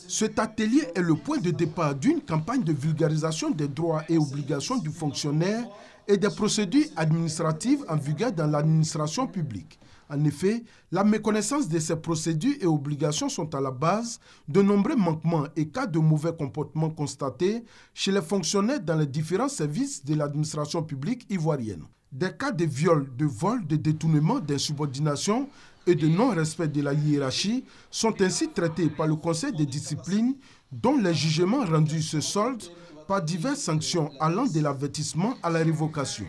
Cet atelier est le point de départ d'une campagne de vulgarisation des droits et obligations du fonctionnaire et des procédures administratives en vigueur dans l'administration publique. En effet, la méconnaissance de ces procédures et obligations sont à la base de nombreux manquements et cas de mauvais comportements constatés chez les fonctionnaires dans les différents services de l'administration publique ivoirienne. Des cas de viol, de vol, de détournement, d'insubordination et de non-respect de la hiérarchie sont ainsi traités par le Conseil de discipline dont les jugements rendus se soldent par diverses sanctions allant de l'avertissement à la révocation.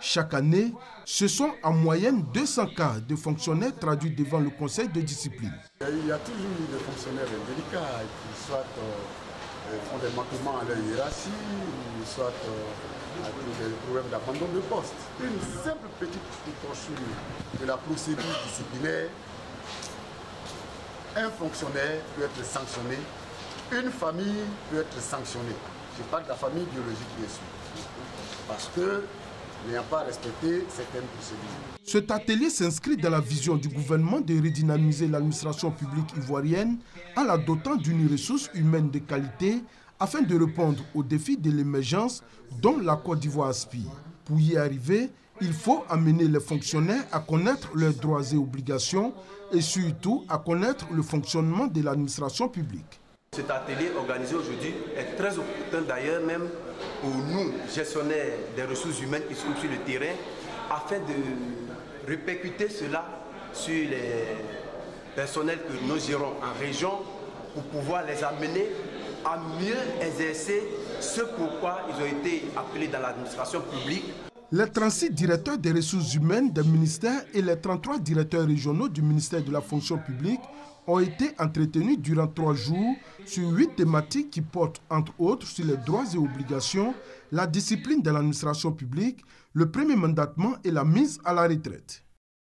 Chaque année, ce sont en moyenne 200 cas de fonctionnaires traduits devant le Conseil de discipline. Il y a toujours eu des fonctionnaires délicats qui soit font des manquements à leur hiérarchie, soit des problèmes d'abandon de poste. Une simple petite précaution de la procédure disciplinaire, un fonctionnaire peut être sanctionné, une famille peut être sanctionnée. Je parle de la famille biologique bien sûr, parce que n'ayant pas respecté certaines procédures. Cet atelier s'inscrit dans la vision du gouvernement de redynamiser l'administration publique ivoirienne en la dotant d'une ressource humaine de qualité afin de répondre aux défis de l'émergence dont la Côte d'Ivoire aspire. Pour y arriver, il faut amener les fonctionnaires à connaître leurs droits et obligations et surtout à connaître le fonctionnement de l'administration publique. Cet atelier organisé aujourd'hui est très opportun d'ailleurs même pour nous, gestionnaires des ressources humaines qui sont sur le terrain, afin de répercuter cela sur les personnels que nous gérons en région pour pouvoir les amener à mieux exercer ce pourquoi ils ont été appelés dans l'administration publique. Les 36 directeurs des ressources humaines des ministères et les 33 directeurs régionaux du ministère de la fonction publique ont été entretenus durant 3 jours sur 8 thématiques qui portent entre autres sur les droits et obligations, la discipline de l'administration publique, le premier mandatement et la mise à la retraite.